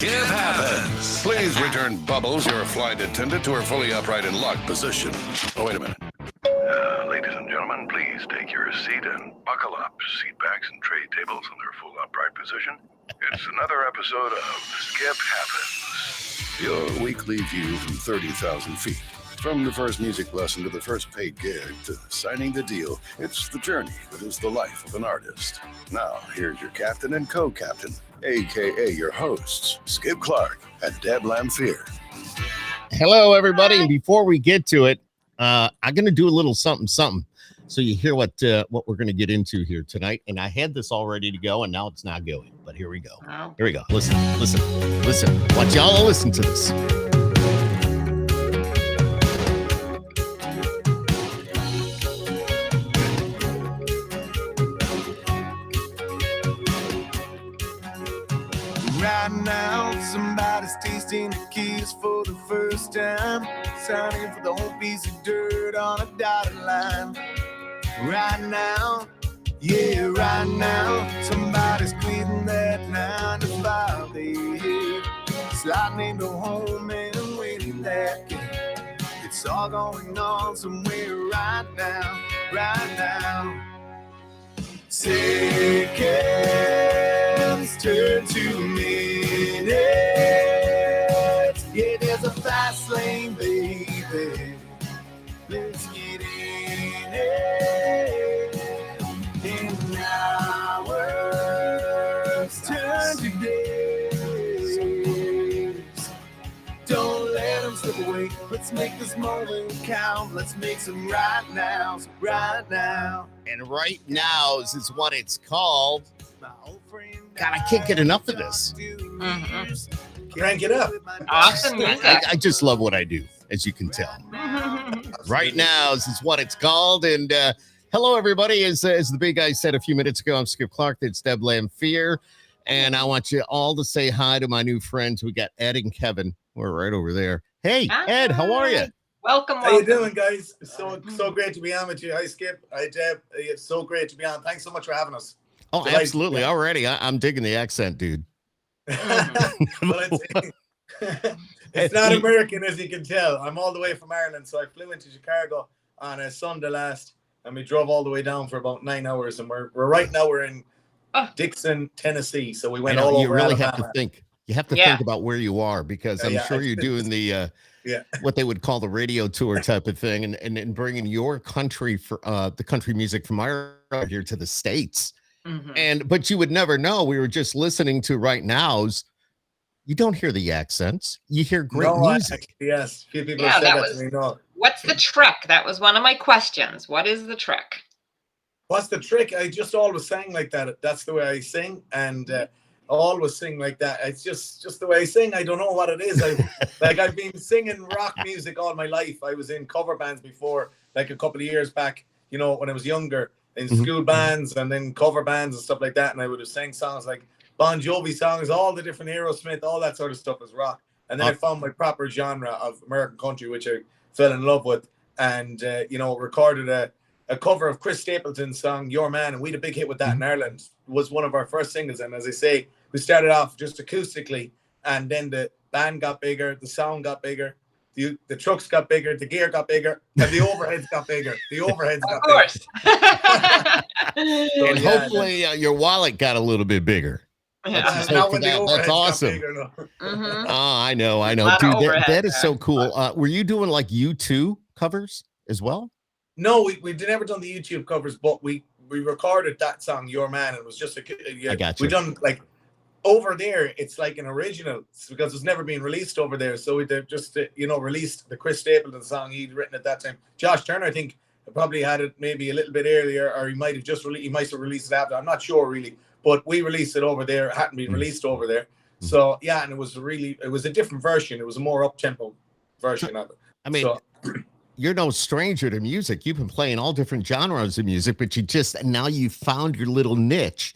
Skip happens. Please return Bubbles, your flight attendant, to her fully upright and locked position. Oh, wait a minute. Ladies and gentlemen, please take your seat and buckle up. Seat backs and tray tables in their full upright position. It's another episode of Skip Happens. Your weekly view from 30,000 feet. From the first music lesson to the first paid gig to signing the deal, it's the journey that is the life of an artist. Now, here's your captain and co-captain, a.k.a. your hosts, Skip Clark and Deb Lamphere. Hello, everybody. And before we get to it, I'm going to do a little something, so you hear what we're going to get into here tonight. And I had this all ready to go, and now it's not going. But here we go. Here we go. Listen. Want y'all to listen to this. Right now, somebody's tasting the keys for the first time, signing for the whole piece of dirt on a dotted line. Right now, yeah, right now, somebody's quitting that 9 to 5 day, sliding into home and waiting that game. It's all going on somewhere right now, right now. Seconds turn to minutes. Yeah, there's a fast lane, baby. Let's get in it. And hours turn to days. Don't let them slip away. Let's make this moment count. Let's make some right nows, right now. And right now is what it's called. God, I can't get enough of this. Crank it up. Awesome music. I just love what I do, as you can tell. Right now is what it's called. And hello, everybody. As the big guy said a few minutes ago, I'm Skip Clark. It's Deb Lamphere. And I want you all to say hi to my new friends. We got Ed and Kevin. We're right over there. Hey, Ed, how are you? Welcome. How you doing, guys? So great to be on with you. Hi, Skip. Hi, Deb. It's so great to be on. Thanks so much for having us. Oh, absolutely. Already. I'm digging the accent, dude. Well, it's not American, as you can tell. I'm all the way from Ireland, so I flew into Chicago on a Sunday last, and we drove all the way down for about 9 hours, and we're right now we're in Dixon, Tennessee. So we went all over. You really Alabama. have to think. You have to think about where you are, because I'm sure you're doing the what they would call the radio tour type of thing, and bringing your country for the country music from Ireland here to the States. But you would never know. We were just listening to right now's. You don't hear the accents. You hear great music. Yes, few people have said that to me. No. What's the trick? That was one of my questions. What is the trick? What's the trick? I just always sang like that. That's the way I sing, and always sing like that. It's just the way I sing. I don't know what it is. I've been singing rock music all my life. I was in cover bands before, like a couple of years back, when I was younger, in school bands and then cover bands and stuff like that. And I would have sang songs like Bon Jovi songs, all the different Aerosmith, all that sort of stuff as rock. And then I found my proper genre of American country, which I fell in love with, and recorded a cover of Chris Stapleton's song "Your Man," and we had a big hit with that in Ireland. It was one of our first singles, and as I say, we started off just acoustically, and then the band got bigger, the sound got bigger, the trucks got bigger, the gear got bigger, and the overheads got bigger. Of course. And hopefully your wallet got a little bit bigger. That's awesome. Oh, I know. Dude, that is so cool. Were you doing like U2 covers as well? No, we never done the YouTube covers, but we recorded that song "Your Man." It was just I got you. We done like over there. It's like an original because it's never been released over there. So we just released the Chris Stapleton song he'd written at that time. Josh Turner, I think, probably had it maybe a little bit earlier, or he might have released it after. I'm not sure really, but we released it over there. It hadn't been released over there. So yeah, and it was a different version. It was a more up-tempo version of it. I mean, you're no stranger to music. You've been playing all different genres of music, but now you found your little niche.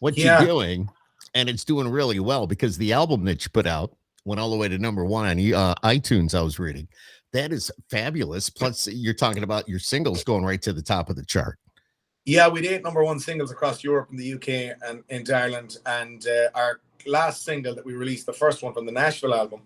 What you're doing, and it's doing really well, because the album that you put out went all the way to #1 on iTunes. I was reading. That is fabulous. Plus, you're talking about your singles going right to the top of the chart. Yeah, we did #1 singles across Europe and the UK and into Ireland, and our last single that we released, the first one from the Nashville album,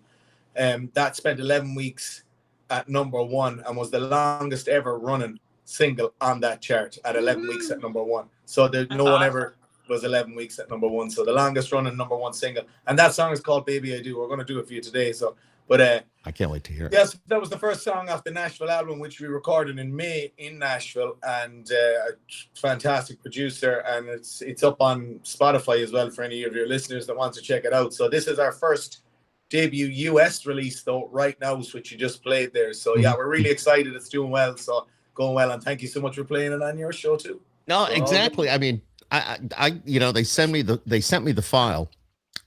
that spent 11 weeks at #1 and was the longest ever running single on that chart at 11 weeks at #1. So no one ever was 11 weeks at #1. So the longest running #1 single. And that song is called Baby I Do. We're going to do it for you today. So, but I can't wait to hear it. Yes, that was the first song off the Nashville album, which we recorded in May in Nashville, and a fantastic producer. And it's up on Spotify as well for any of your listeners that want to check it out. So this is our first debut US release, though, right now, which you just played there. So yeah, we're really excited. It's doing well. So going well, and thank you so much for playing it on your show too. No, exactly. I mean, I they sent me the file,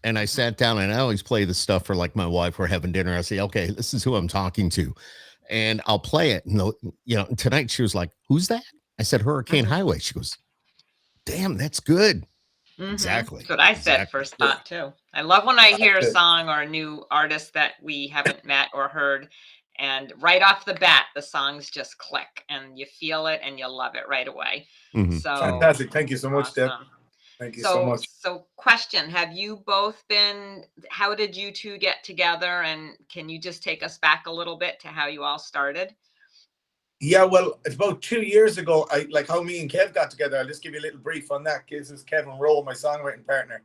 and I sat down, and I always play the stuff for like my wife. We're having dinner. I say, okay, this is who I'm talking to, and I'll play it. And tonight she was like, "Who's that?" I said, "Hurricane Highway." She goes, "Damn, that's good." Exactly. That's what I said first thought too. I love when I hear a song or a new artist that we haven't met or heard, and right off the bat, the songs just click, and you feel it, and you love it right away. So fantastic! Thank you so much, Deb. Thank you so much. So, question: have you both been? How did you two get together? And can you just take us back a little bit to how you all started? Yeah, well, it's about 2 years ago. I like how me and Kev got together. I'll just give you a little brief on that. This is Kevin Rowe, my songwriting partner,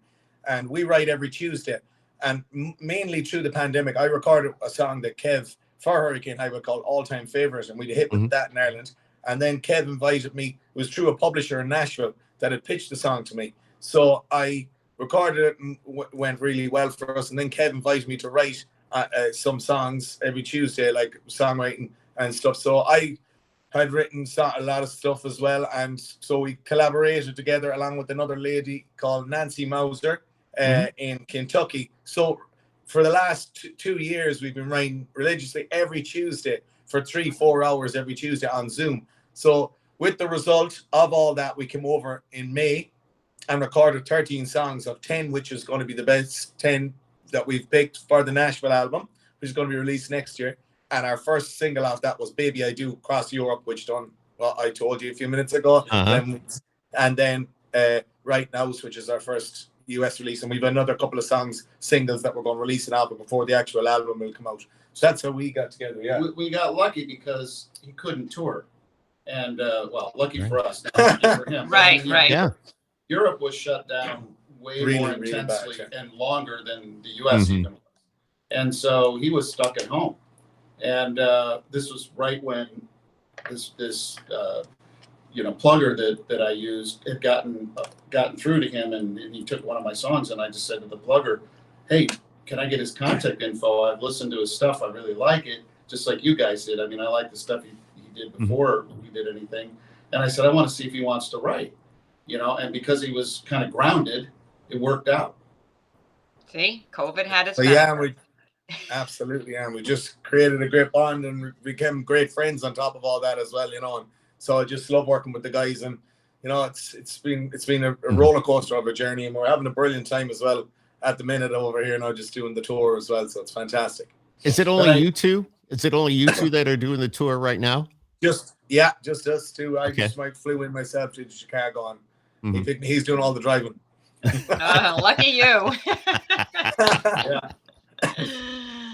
and we write every Tuesday. And mainly through the pandemic, I recorded a song that Kev for Hurricane Highway called All Time Favors, and we had a hit with that in Ireland. And then Kev invited me. It was through a publisher in Nashville that had pitched the song to me. So I recorded it and went really well for us. And then Kev invited me to write some songs every Tuesday, like songwriting and stuff. So I had written a lot of stuff as well. And so we collaborated together along with another lady called Nancy Mauser in Kentucky. So for the last 2 years, we've been writing religiously every Tuesday for 3-4 hours every Tuesday on Zoom. So with the result of all that, we came over in May and recorded 13 songs of 10, which is going to be the best 10 that we've picked for the Nashville album, which is going to be released next year. And our first single off that was Baby I Do, across Europe, which I told you a few minutes ago. And then Right Now, which is our first US release. And we've another couple of singles that we're going to release an album before the actual album will come out. So that's how we got together, yeah. We got lucky because he couldn't tour. And, lucky for us, not lucky for him. Right. Yeah. Europe was shut down way more intensely and longer than the US even was. And so he was stuck at home. And this was right when this plugger that I used had gotten through to him, and he took one of my songs, and I just said to the plugger, "Hey, can I get his contact info? I've listened to his stuff. I really like it, just like you guys did. I mean, I like the stuff he did before we did anything." And I said, "I want to see if he wants to write." And because he was kind of grounded, it worked out. See, COVID had its absolutely, and we just created a great bond and became great friends on top of all that as well, and so I just love working with the guys, and it's been a roller coaster of a journey, and we're having a brilliant time as well at the minute over here now, just doing the tour as well, so it's fantastic. Is it only you two? Is it only you two that are doing the tour right now? Just us two. I just flew in myself to Chicago, and he's doing all the driving. Lucky you. Yeah.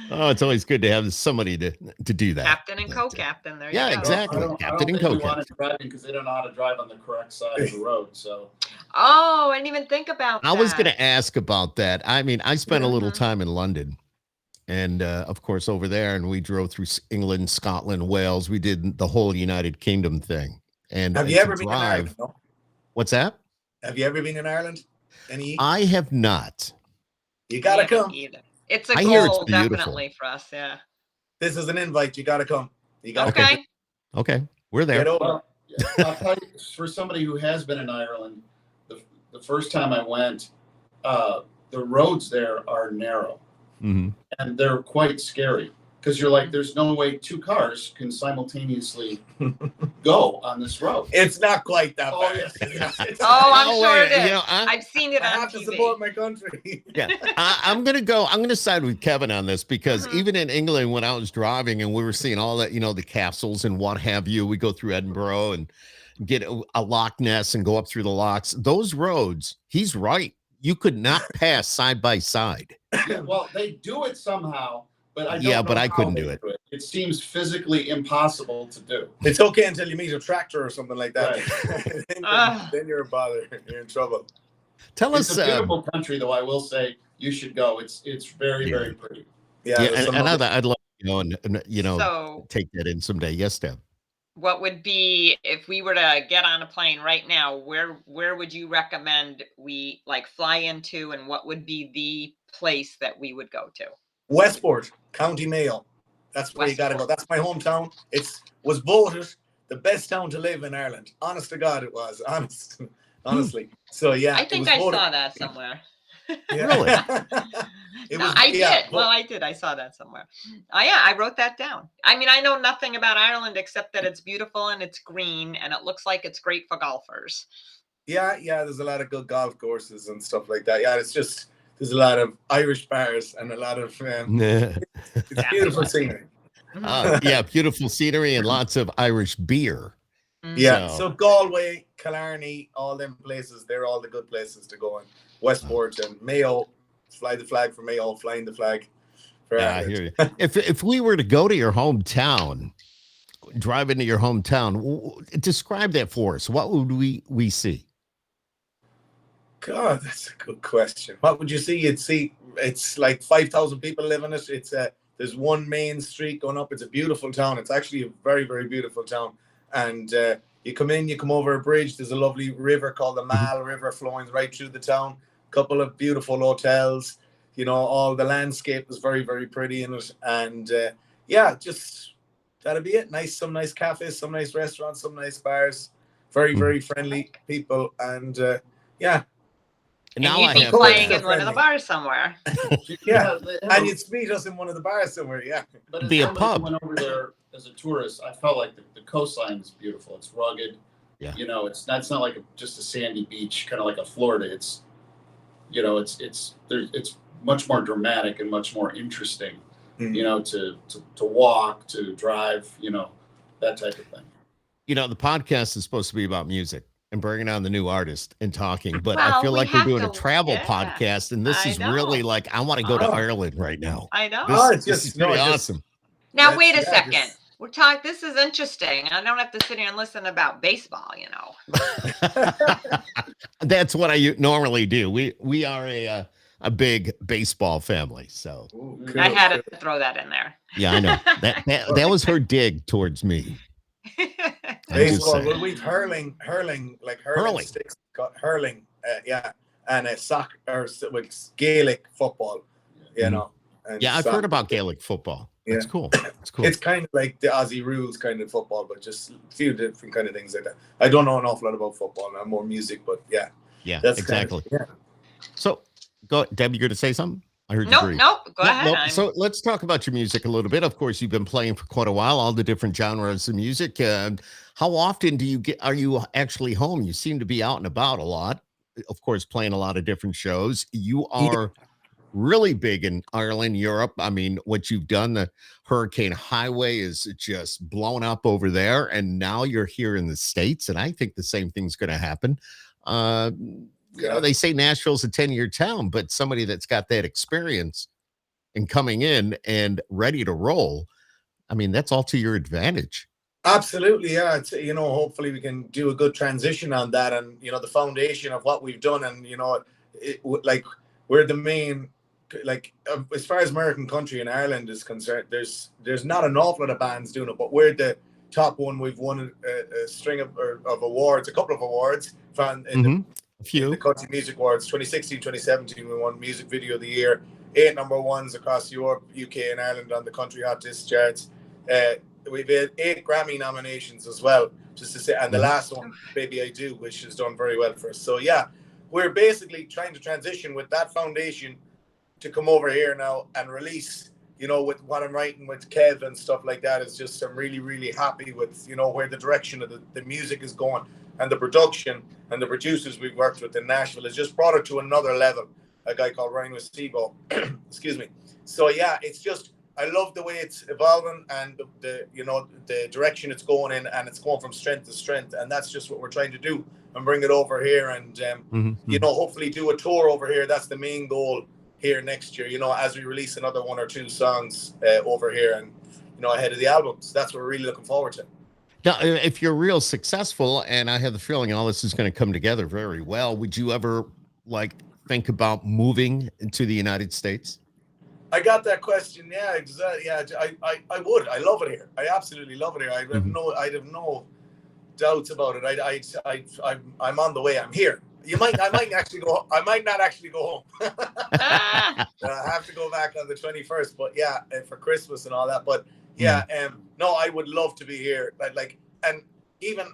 Oh, it's always good to have somebody to do that. Captain and co-captain. There you go. Exactly. Captain and co-captain. Because they don't know how to drive on the correct side of the road. So. Oh, I didn't even think about that. I was going to ask about that. I mean, I spent a little time in London, and of course over there, and we drove through England, Scotland, Wales. We did the whole United Kingdom thing. And have you ever been in Ireland? No? What's that? Have you ever been in Ireland? I have not. You gotta come. Either. It's a goal, definitely, for us. Yeah. This is an invite. You gotta come. You gotta come. Okay. We're there. Get over. I'll tell you, for somebody who has been in Ireland, the first time I went, the roads there are narrow, and they're quite scary. Because you're like, there's no way two cars can simultaneously go on this road. It's not quite that bad. Yes. I'm sure it is. I've seen it on TV. I have to support my country. Yeah, I'm gonna side with Kevin on this, because even in England, when I was driving and we were seeing all that, the castles and what have you, we go through Edinburgh and get a Loch Ness and go up through the locks. Those roads, he's right. you could not pass side by side. Yeah, well, they do it somehow, but I don't Yeah, know but I how couldn't they do it. It seems physically impossible to do. It's okay until you meet a tractor or something like that. Ah. Then you're bothered. You're in trouble. Tell It's us, a beautiful country, though. I will say you should go. It's very, very pretty. Yeah, yeah, there's some and other- I'd love to go and So take that in someday. Yes, Deb. what would be, if we were to get on a plane right now, where would you recommend we like fly into, and what would be the place that we would go to? Westport, County Mayo. That's where you got to go. That's my hometown. Was voted the best town to live in Ireland. Honest to God, it was. Honestly. So yeah, I think I saw that somewhere. Yeah. Really? I did. Well, I did. I saw that somewhere. Oh, yeah, I wrote that down. I mean, I know nothing about Ireland except that it's beautiful and it's green and it looks like it's great for golfers. Yeah. There's a lot of good golf courses and stuff like that. Yeah, there's a lot of Irish bars and a lot of it's beautiful scenery. Yeah, beautiful scenery and lots of Irish beer. Yeah, so Galway, Killarney, all them places, they're all the good places to go in. Westport and Mayo, fly the flag for Mayo, flying the flag for Yeah, I Ireland. hear you. If we were to go to your hometown, drive into your hometown, describe that for us. What would we see? God, that's a good question. What would you see? You'd see it's like 5,000 people live in it. There's one main street going up. It's a beautiful town. It's actually a very, very beautiful town. And you come over a bridge. There's a lovely river called the Mal River flowing right through the town. A couple of beautiful hotels. All the landscape is very, very pretty in it. And just that'll be it. Some nice cafes, some nice restaurants, some nice bars. Very, very friendly people. And And Now you'd I be have playing to- in one of the bars somewhere. Yeah. they have And a- you'd meet us in one of the bars somewhere. Yeah. But as Be a somebody who pub. went over there as a tourist, I felt like the coastline is beautiful. It's rugged. Yeah. It's not like just a sandy beach, kind of like a Florida. It's much more dramatic and much more interesting. Mhm. To walk, to drive, that type of thing. The podcast is supposed to be about music and bringing on the new artist and talking, but I Well, feel we like we're have doing a to- travel yeah. podcast, and this I is really know. like I want to go to Oh. Ireland right now. I know. This, it's this is just- pretty no, just- awesome. Now, That's- wait a yeah, second. just- This is interesting. I don't have to sit here and listen about baseball, That's what I normally do. We are a big baseball family, so Ooh, I cool. I had to throw that in there. yeah, I know that was her dig towards me. I'm just Baseball. saying. Well, we've hurling, like Hurling. sticks, hurling, and a soccer or with Gaelic football, And Yeah, I've soccer. heard about Gaelic football. That's Yeah. cool. It's cool. It's kind of like the Aussie rules kind of football, but just a few different kind of things like that. I don't know an awful lot about football. I'm more music, but yeah, Yeah, that's exactly. Kind of, So, go, Deb. You're going to say something? I heard you. Nope, breathe. nope. Go Nope, ahead. nope. I'm- So let's talk about your music a little bit. Of course, you've been playing for quite a while, all the different genres of music. How often are you actually home? You seem to be out and about a lot. Of course, playing a lot of different shows. You are really big in Ireland, Europe. I mean, what you've done, the Hurricane Highway is just blown up over there. And now you're here in the States. And I think the same thing's going to happen. They say Nashville's a 10-year town, but somebody that's got that experience and coming in and ready to roll, I mean, that's all to your advantage. Absolutely, yeah. It's, hopefully we can do a good transition on that, and the foundation of what we've done, and we're the main, as far as American country and Ireland is concerned, there's not an awful lot of bands doing it, but we're the top one. We've won a string of awards, a couple of awards from A few. the Country Music Awards. 2016, 2017, we won Music Video of the Year, 8 number ones across Europe, UK, and Ireland on the Country Hot Disc charts. We've had 8 Grammy nominations as well, just to say, and the last one, Baby I Do, which has done very well for us. So yeah, we're basically trying to transition with that foundation to come over here now and release, with what I'm writing with Kev and stuff like that. Is just, I'm really, really happy with, where the direction of the music is going, and the production and the producers we've worked with in Nashville has just brought it to another level. A guy called Ryan Westego, excuse me. So yeah, it's just, I love the way it's evolving and the direction it's going in, and it's going from strength to strength, and that's just what we're trying to do and bring it over here, and hopefully do a tour over here. That's the main goal here next year. As we release another 1 or 2 songs over here, and ahead of the albums. That's what we're really looking forward to. Now, if you're real successful, and I have the feeling all this is going to come together very well, would you ever think about moving to the United States? I got that question. Yeah, exactly. Yeah, I would. I love it here. I absolutely love it here. I'd have no doubts about it. I'm on the way. I'm here. I might actually go. I might not actually go home. I have to go back on the 21st. But yeah, for Christmas and all that. But yeah, no, I would love to be here. And even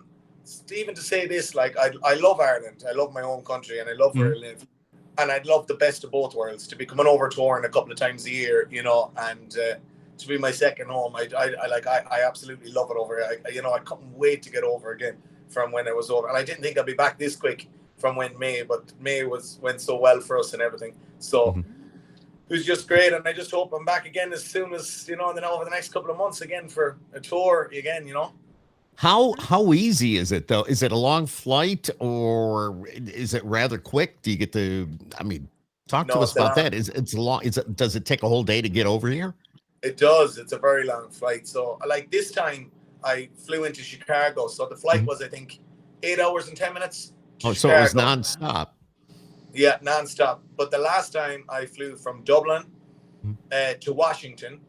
to say this, I love Ireland. I love my home country, and I love where I live. And I'd love the best of both worlds, to be coming over touring a couple of times a year, and to be my second home. I absolutely love it over here. I couldn't wait to get over again from when I was over. And I didn't think I'd be back this quick from May, but May went so well for us and everything. So it was just great. And I just hope I'm back again as soon as, and then over the next couple of months again for a tour again, How easy is it though? Is it a long flight, or is it rather quick? Do you get to? Talk to us about that. It's long? Does it take a whole day to get over here? It does. It's a very long flight. So this time I flew into Chicago. So the flight was, I think, 8 hours and 10 minutes. Oh, so it was nonstop. Yeah, nonstop. But the last time I flew from Dublin to Washington.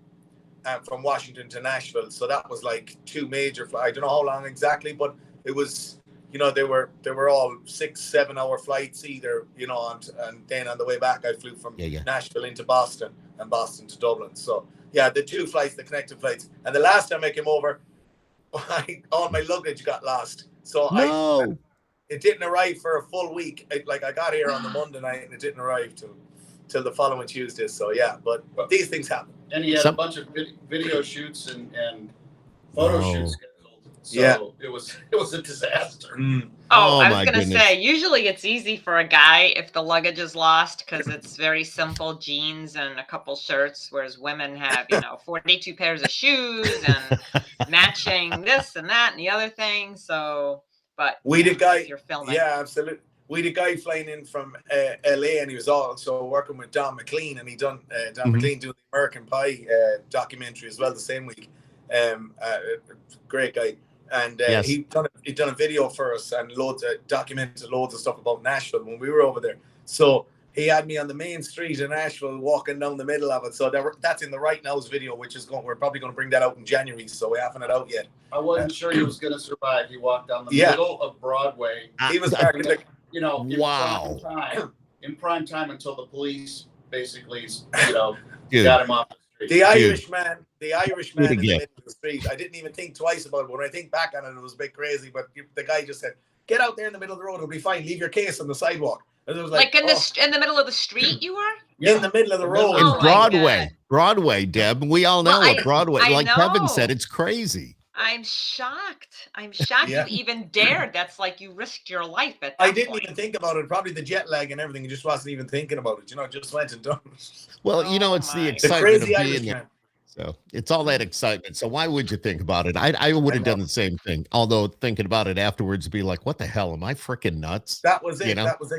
From Washington to Nashville, so that was 2 major flights. I don't know how long exactly, but it was, they were all 6-7 hour flights either, and then on the way back I flew from Nashville into Boston and Boston to Dublin. So yeah, the 2 flights, the connecting flights. And the last time I came over, all my luggage got lost. So it didn't arrive for a full week. I got here on the Monday night, and it didn't arrive till the following Tuesday. So yeah, but these things happen. And he had a bunch of video shoots and photo shoots scheduled. So it was a disaster. I was going to say, usually it's easy for a guy if the luggage is lost, because it's very simple, jeans and a couple shirts, whereas women have, 42 pairs of shoes and matching this and that and the other thing. So, but you're filming. Yeah, absolutely. We had a guy flying in from LA, and he was also working with Don McLean, and he done Don McLean doing the American Pie documentary as well the same week. Great guy, and he done a video for us and documented loads of stuff about Nashville when we were over there. So he had me on the main street in Nashville, walking down the middle of it. So that's in the Right Now's video, which is we're probably going to bring that out in January. So we haven't it out yet. I wasn't sure he was going to survive. He walked down the middle of Broadway. He was in prime time until the police basically, got him off the street. The Irishman in the middle of the street. I didn't even think twice about it. When I think back on it, it was a bit crazy. But the guy just said, "Get out there in the middle of the road. It'll be fine. Leave your case on the sidewalk." And it was in the middle of the street, you were in the middle of the road. In Broadway, Deb. We all know what Broadway. Kevin said, it's crazy. I'm shocked. You even dared. That's you risked your life at that I didn't even think about it. Probably the jet lag and everything. Just wasn't even thinking about it. Just went and done. Well, it's the excitement of being there. So it's all that excitement. So why would you think about it? I would have done the same thing. Although thinking about it afterwards would be like, what the hell? Am I freaking nuts? That was it. That was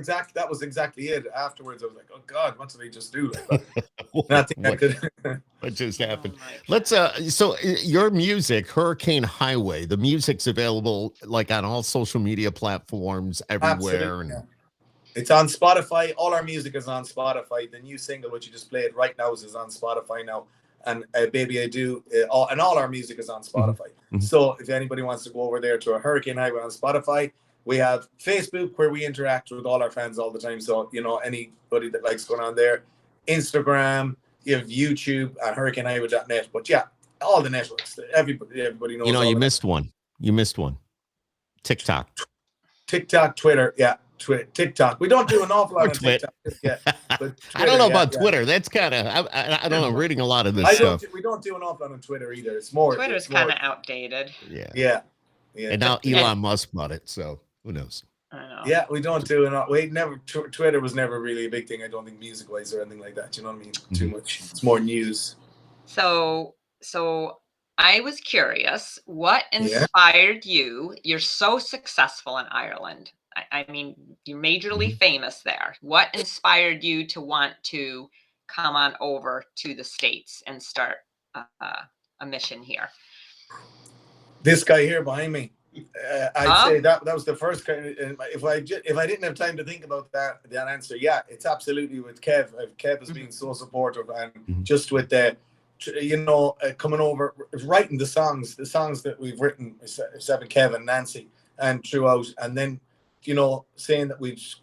exactly it. Afterwards, I was like, oh God, what did I just do? Nothing I could. What just happened? Let's so your music, Hurricane Highway, the music's available on all social media platforms everywhere. Absolutely, It's on Spotify. All our music is on Spotify. The new single, which you just played right now, is on Spotify now. And Baby I Do, and all our music is on Spotify. So if anybody wants to go over there to a Hurricane Highway on Spotify, we have Facebook where we interact with all our fans all the time. So, anybody that likes going on there, Instagram, you have YouTube at hurricanehighway.net. But yeah, all the networks, everybody knows. You missed one. TikTok, Twitter. Yeah. TikTok. We don't do an awful lot on TikTok yet. But I don't know about Twitter. That's kind of I don't know. I'm reading a lot of this stuff. We don't do an awful lot on Twitter either. It's more. Twitter's kind of outdated. Yeah. And now Elon Musk bought it, so who knows? I know. Yeah, we don't do it. We never. Twitter was never really a big thing. I don't think music-wise or anything like that. You know what I mean? Too much. It's more news. So I was curious, what inspired you? You're so successful in Ireland. I mean, you're majorly famous there. What inspired you to want to come on over to the States and start a mission here? This guy here behind me. I'd say that was the first kind of, if I didn't have time to think about that answer, yeah, it's absolutely with Kev. Kev has been so supportive, and just with the, coming over, writing the songs that we've written, Seven, Kev and Nancy, and throughout, and then, saying that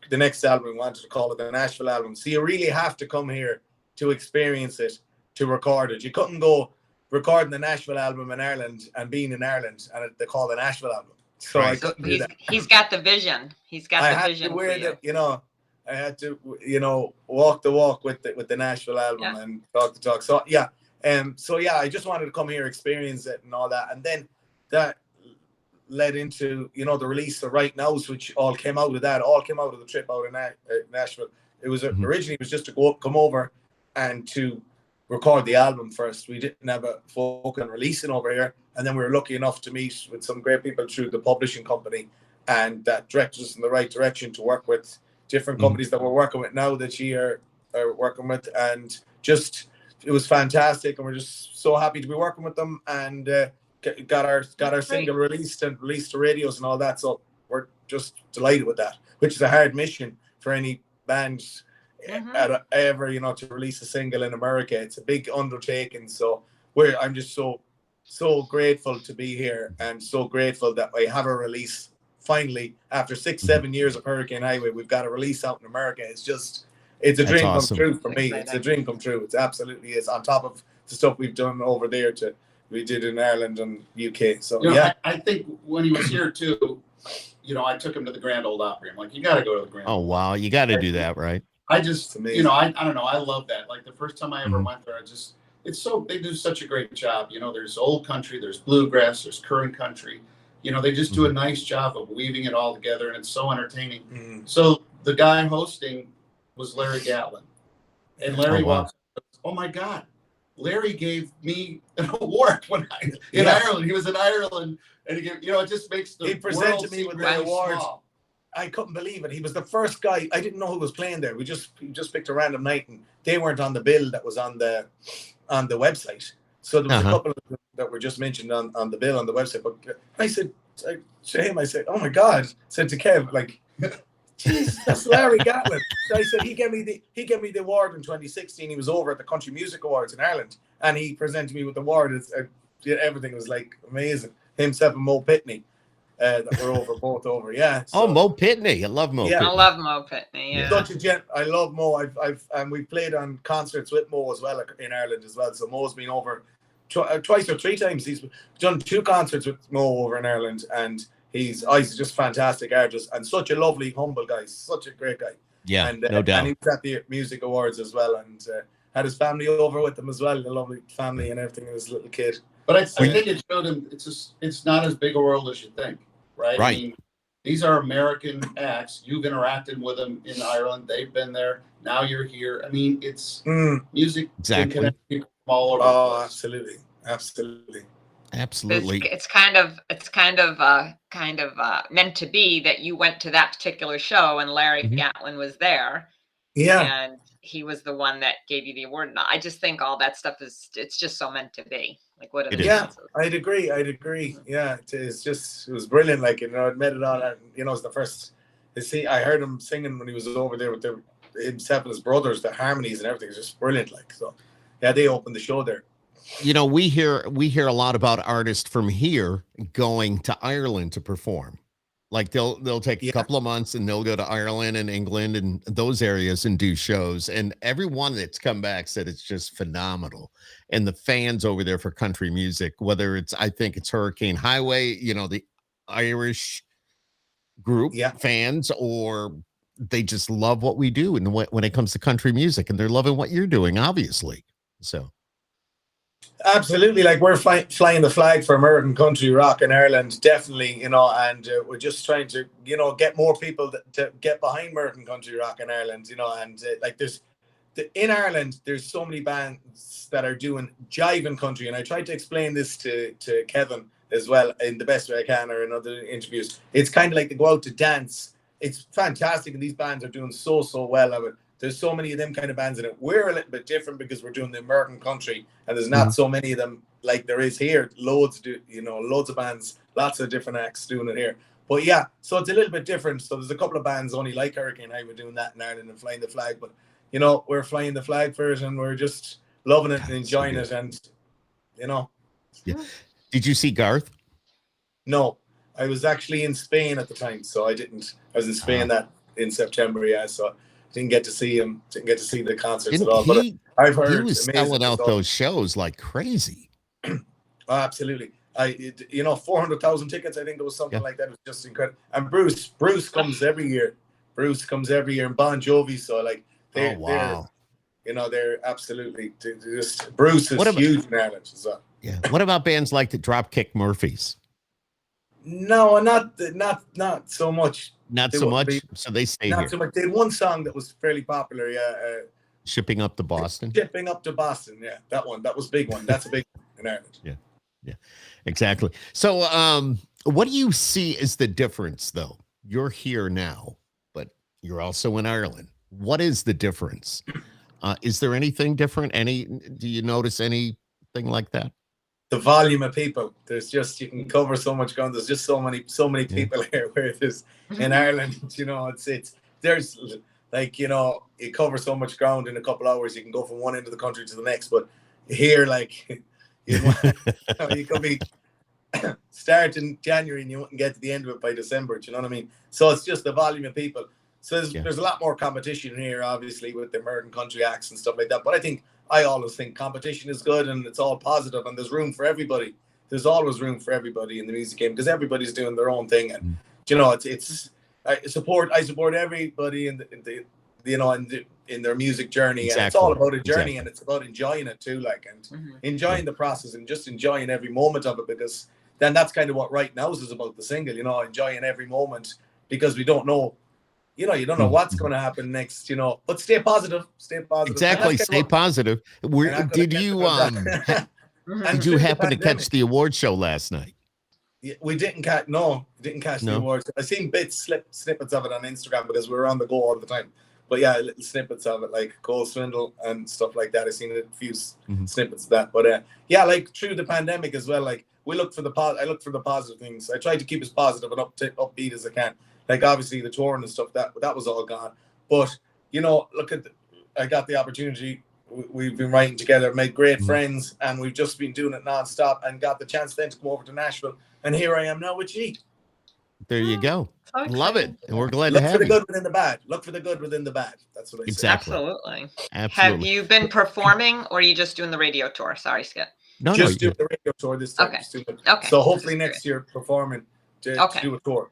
the next album we wanted to call it the Nashville album. So you really have to come here to experience it, to record it. You couldn't go recording the Nashville album in Ireland and being in Ireland and they call it the Nashville album. So I couldn't do that. He's got the vision. He's got the vision. I had to, walk the walk with the Nashville album and talk the talk. So yeah. I just wanted to come here, experience it and all that. And then that led into, the release of Right Nows, which all came out of the trip out in Nashville. It was originally it was just to come over and to record the album first. We didn't have a focus on releasing over here, and then we were lucky enough to meet with some great people through the publishing company, and that directed us in the right direction to work with different companies that we're working with now that you are working with, and just it was fantastic, and we're just so happy to be working with them, and got our single released to radios and all that. So we're just delighted with that, which is a hard mission for any band ever, to release a single in America. It's a big undertaking. So I'm just so grateful to be here, and so grateful that I have a release finally after 6-7 years of Hurricane Highway. We've got a release out in America. It's a dream come true for me. It's a dream come true. It absolutely is, on top of the stuff we've done over there we did in Ireland and UK. So I think when he was here too, I took him to the Grand Ole Opry. I'm like, you got to go to the Grand. Oh wow, you got to do that, right? I just, I don't know. I love that. Like the first time I ever went there, they do such a great job. There's old country, there's bluegrass, there's current country. They just do a nice job of weaving it all together, and it's so entertaining. So the guy hosting was Larry Gatlin, and Larry walks up, oh my God, Larry gave me an award when in Ireland. He was in Ireland, and he gave, it just makes he presented me with the award. Small. I couldn't believe it. He was the first guy. I didn't know who was playing there. We just picked a random night, and they weren't on the bill that was on the website. So there was a couple of them that were just mentioned on the bill on the website. But I said to him, oh my God. I said to Kev, like, jeez, that's Larry Gatlin. So I said he gave me the award in 2016. He was over at the Country Music Awards in Ireland, and he presented me with the award. Everything was like amazing. Himself and Mo Pitney. That we're both over, yeah. So, Mo Pitney, I love Mo. I love Mo Pitney. Yeah, such a gent. I love Mo. And we've played on concerts with Mo as well in Ireland as well. So Mo's been over twice or three times. He's done 2 concerts with Mo over in Ireland, and he's just fantastic artist and such a lovely, humble guy. Such a great guy. Yeah, and, no doubt. And he was at the music awards as well, and had his family over with him as well. The lovely family and everything. And his little kid. But I think it showed him it's not as big a world as you think. Right. I mean, these are American acts. You've interacted with them in Ireland. They've been there. Now you're here. I mean, it's music. Exactly. From all over. Oh, absolutely. Absolutely. It's kind of meant to be that you went to that particular show and Larry Gatlin was there. Yeah. And he was the one that gave you the award. And I just think all that stuff it's just so meant to be. Like, what are the chances? I'd agree. Yeah, it was brilliant. Like, I met it on, it's the first. I heard him singing when he was over there with himself and his brothers, the harmonies and everything. It's just brilliant. Like, so, yeah, they opened the show there. We hear a lot about artists from here going to Ireland to perform. Like they'll take a couple of months and they'll go to Ireland and England and those areas and do shows. And everyone that's come back said it's just phenomenal. And the fans over there for country music, whether I think it's Hurricane Highway, the Irish group fans, or they just love what we do. And when it comes to country music, and they're loving what you're doing, obviously. So. Absolutely, like we're flying the flag for American country rock in Ireland, definitely, and we're just trying to, get more people to get behind American country rock in Ireland, and like there's in Ireland, there's so many bands that are doing jiving country, and I tried to explain this to Kevin as well in the best way I can, or in other interviews. It's kind of like they go out to dance. It's fantastic, and these bands are doing so well of it. There's so many of them kind of bands in it. We're a little bit different because we're doing the American country, and there's not so many of them like there is here. Loads of bands, lots of different acts doing it here. But yeah, so it's a little bit different. So there's a couple of bands only like Hurricane Hive were doing that in Ireland and flying the flag. But you know, we're flying the flag for it, and we're just loving it and enjoying it. And you know, Did you see Garth? No, I was actually in Spain at the time, so I didn't. I was in Spain that in September, yeah. So didn't get to see him. Didn't get to see the concerts at all. But I've heard he was selling out those shows like crazy. Oh, absolutely. 400,000 tickets. I think it was something like that. It was just incredible. And Bruce comes every year. And Bon Jovi. So like, they're absolutely just. Bruce is huge in Ireland. So. Yeah. What about bands like the Dropkick Murphys? No, not so much. Not so much. So they stay here. Not so much. They had one song that was fairly popular. Yeah. Shipping Up to Boston. Shipping Up to Boston. Yeah, that one. That was a big one. That's a big one in Ireland. Yeah, exactly. So, what do you see as the difference, though? You're here now, but you're also in Ireland. What is the difference? Is there anything different? Do you notice anything like that? The volume of people. There's just, you can cover so much ground. There's just so many people here. Where it is in Ireland, there's like, you cover so much ground in a couple hours. You can go from one end of the country to the next. But here, like, you could be start in January and you wouldn't get to the end of it by December. Do you know what I mean? So it's just the volume of people. So there's a lot more competition here, obviously, with the American country acts and stuff like that. But I always think competition is good and it's all positive and there's room for everybody. There's always room for everybody in the music game because everybody's doing their own thing. And I support everybody in their music journey. Exactly. And it's all about a journey and it's about enjoying it too, like, and enjoying the process and just enjoying every moment of it, because then that's kind of what Right Now is about, the single, enjoying every moment, because we don't know. You don't know what's going to happen next, but stay positive. Exactly. Stay positive. Did you happen to catch the award show last night? Yeah, we didn't catch the awards. I seen snippets of it on Instagram because we were on the go all the time. But yeah, little snippets of it, like Cole Swindle and stuff like that. I seen a few snippets of that. But yeah, like through the pandemic as well, like I look for the positive things. I try to keep as positive and upbeat as I can. Like obviously the touring and stuff, that was all gone. But I got the opportunity. We've been writing together, made great friends, and we've just been doing it nonstop, and got the chance then to come over to Nashville. And here I am now with G. There you go. Okay. Love it, and we're glad to have you. Look for the good within the bad. Look for the good within the bad. That's what I say. Exactly. Absolutely. Absolutely. Have you been performing, or are you just doing the radio tour? Sorry, Skip. No, just doing the radio tour this time. Okay. Okay. So hopefully next year performing to do a tour.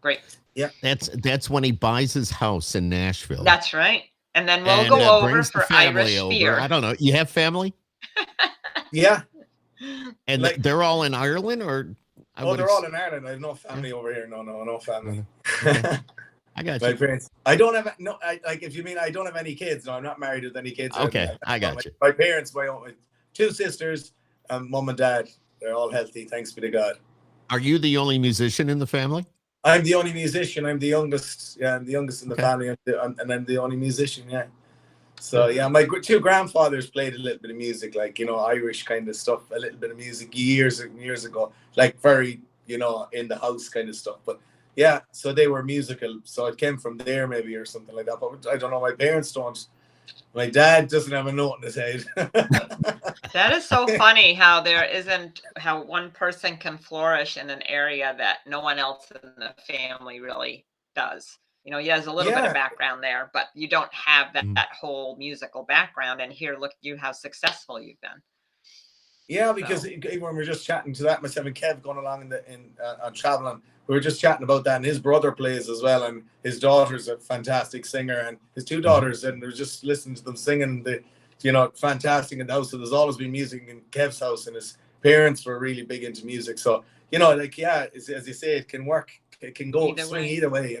Great. Yeah. That's when he buys his house in Nashville. That's right. And then we'll go over for Irish Beer. I don't know. You have family? Yeah. And they're all in Ireland, or? They're all in Ireland. I have no family over here. No family. I got you. My parents. I don't have if you mean I don't have any kids. No, I'm not married with any kids. Okay, I got you. My parents, my two sisters, mom and dad. They're all healthy. Thanks be to God. Are you the only musician in the family? I'm the only musician. I'm the youngest. Yeah, I'm the youngest in the family, and I'm the only musician. Yeah. So yeah, my two grandfathers played a little bit of music, like Irish kind of stuff, a little bit of music years ago, like very in the house kind of stuff. But yeah, so they were musical, so it came from there maybe or something like that. But I don't know. My parents don't. My dad doesn't have a note in his head. That is so funny how how one person can flourish in an area that no one else in the family really does. He has a little bit of background there, but you don't have that whole musical background. And here, look, you how successful you've been. Yeah, because when we were just chatting to that, myself and Kev going along on traveling, we were just chatting about that. And his brother plays as well, and his daughter's a fantastic singer, and his two daughters, and we were just listening to them singing fantastic in the house. So there's always been music in Kev's house, and his parents were really big into music. So as you say, it can work. It can go swing either way.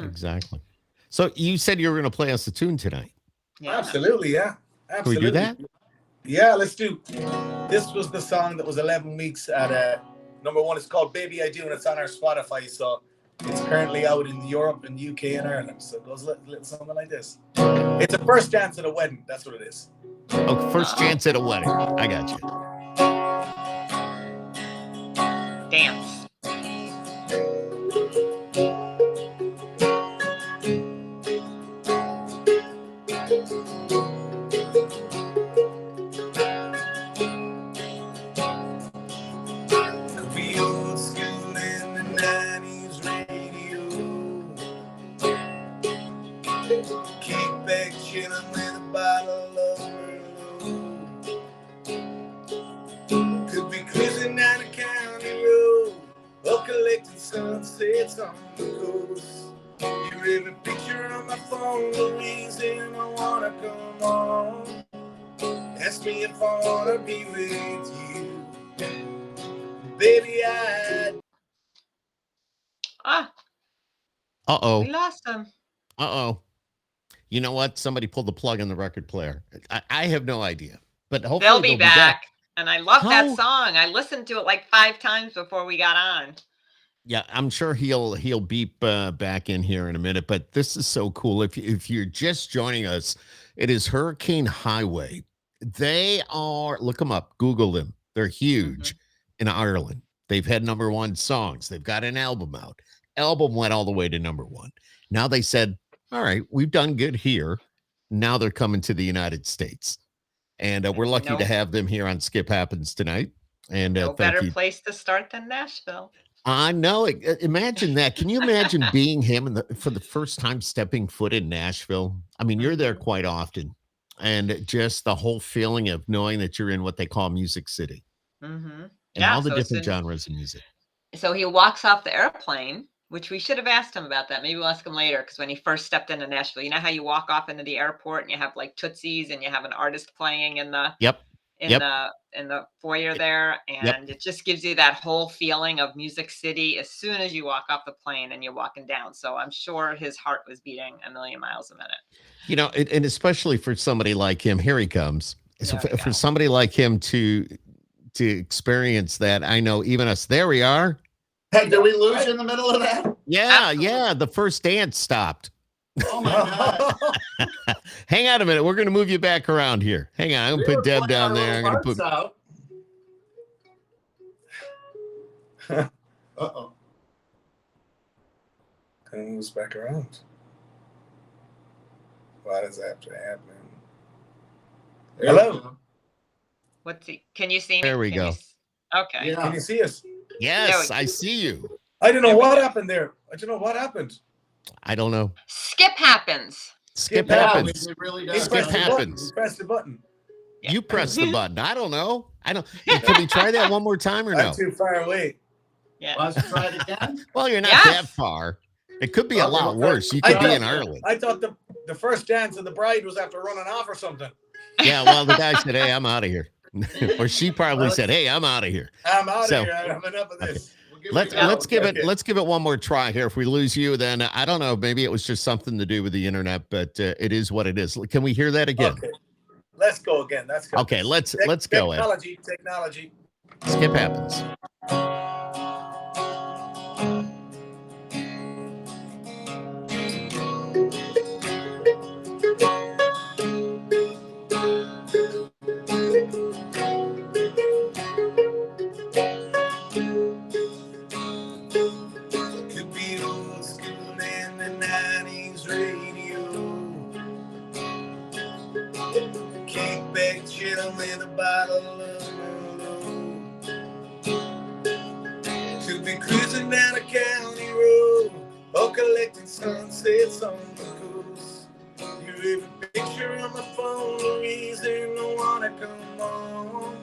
Exactly. So you said you were going to play us a tune tonight. Yeah. Absolutely, yeah. Can we Absolutely. do that? Yeah, let's do. This was the song that was 11 weeks at number one. It's called Baby I Do, and it's on our Spotify. So it's currently out in Europe and UK and Ireland. So it goes a little something like this. It's a first dance at a wedding. That's what it is. Oh, first chance at a wedding. I got you. Dance. We old school in the 90s radio. Kick back chillin' with a bottle of Merlot. Could be cruising down a county road or collecting sunsets on the coast. You're every picture on my phone, the reason I wanna come home. Ask me if I wanna be with you. Baby, Uh-oh. We lost him. Uh-oh. You know what? Somebody pulled the plug on the record player. I have no idea. But hopefully They'll be back. And I love that song. I listened to it like 5 times before we got on. Yeah, I'm sure he'll beep back in here in a minute. But this is so cool. If you're just joining us, it is Hurricane Highway. They are, look them up, Google them. They're huge in Ireland. They've had #1 songs. They've got an album out. Album went all the way to #1. Now they said, all right, we've done good here. Now they're coming to the United States. And we're lucky to have them here on Skip Happens tonight. And no thank better you. place to start than Nashville. I know. Imagine that. Can you imagine being him for the first time stepping foot in Nashville? I mean, you're there quite often. And just the whole feeling of knowing that you're in what they call Music City. And all the different genres of music. So he walks off the airplane, which we should have asked him about that. Maybe we'll ask him later, because when he first stepped into Nashville, you know how you walk off into the airport and you have like Tootsies and you have an artist playing in the in the foyer there, and it just gives you that whole feeling of Music City as soon as you walk off the plane and you're walking down. So I'm sure his heart was beating a million miles a minute. You know, and especially for somebody like him, here he comes. So for somebody like him to experience that, I know even us. There we are. Hey, did we lose you in the middle of that? Yeah, yeah. The first dance stopped. Oh my God. Hang on a minute. We're going to move you back around here. Hang on. I'm going to put Deb down there. I'm going to put. Uh-oh. And moves back around. Why does that have to happen? Hello. What's he? Can you see me? There we go. Okay. Yeah. Can you see us? Yes, I see you. I don't know what happened there. I don't know what happened. I don't know. Skip happens. Skip happens. It really does. Skip happens. Press the button. You press the button. I don't know. I don't. Can we try that one more time or no? I'm too far away. Yeah. Let's try it again. Well, you're not that far. It could be a lot worse. You could be in Ireland. I thought the first dance of the bride was after running off or something. Yeah, well, the guy said, "Hey, I'm out of here," or she probably said, "Hey, I'm out of here." I'm out of here. I'm enough of this. Let's give it one more try here. If we lose you, then I don't know. Maybe it was just something to do with the internet, but it is what it is. Can we hear that again? Okay. Let's go again. Let's go. Okay, let's go. Technology. Skip happens. Could be old school in the 90s radio. Kick back, chillin' with a bottle of Merlot. Could be cruising down a county road or collecting sunsets on the coast. You have a picture on my phone, the reason I wanna come home.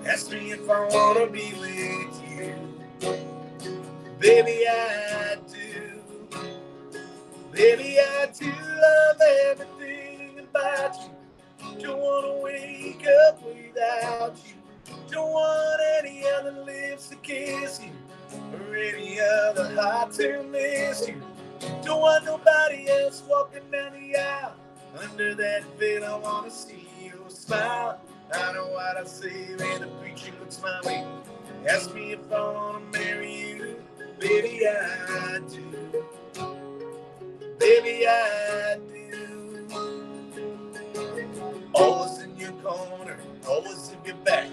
Ask me if I wanna be with you. Baby, I do. Baby, I do love everything about you. Don't wanna wake up without you. Don't want any other lips to kiss you, or any other heart to miss you. Don't want nobody else walking down the aisle Under that veil, I wanna see you smile. I know what I say when the preacher looks my way. Ask me if I wanna marry you. Baby, I do. Baby, I do. Always in your corner, always in your back,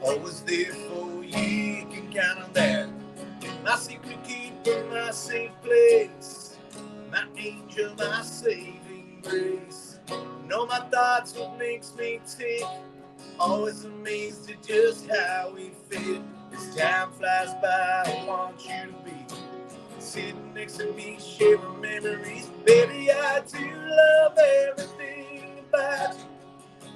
always there for you. You can count on that. My secret keeper, my safe place, my angel, my saving grace. Know my thoughts, what makes me tick. Always amazed at just how we fit. As time flies by, I want you to be sitting next to me, sharing memories. Baby, I do love everything about you.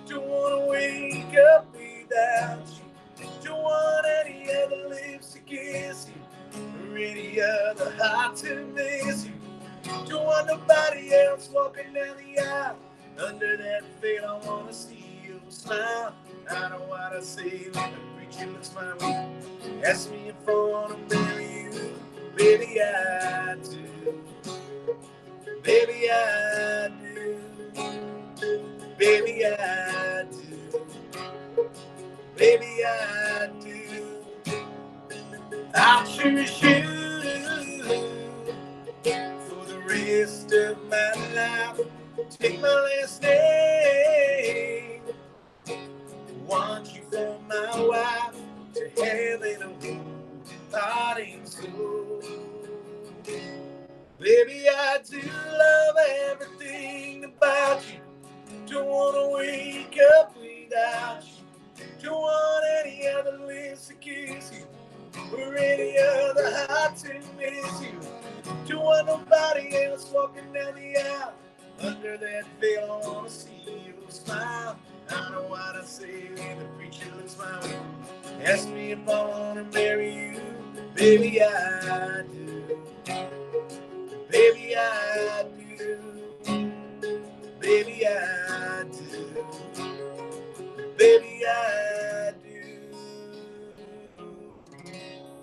Don't wanna wake up without you. Don't want any other lips to kiss you, or any other heart to miss you. Don't want nobody else walking down the aisle. Under that veil, I wanna see you smile. I know what I say when the preacher looks my way. Ask me if I wanna marry you. Baby, I do. Baby, I do. Baby, I do. Baby, I do. I'll cherish you for the rest of my life. Take my last name. Want you for my wife. To heaven and home, heart and soul. Baby, I do love everything about you. Don't wanna wake up without you. Don't want any other lips to kiss you, or any other heart to miss you. Don't want nobody else walking down the aisle. Under that veil, I wanna see you smile. I know what I say when the preacher looks my way. Ask me if I wanna marry you. Baby, I do. Baby, I do. Baby, I do. Baby, I do.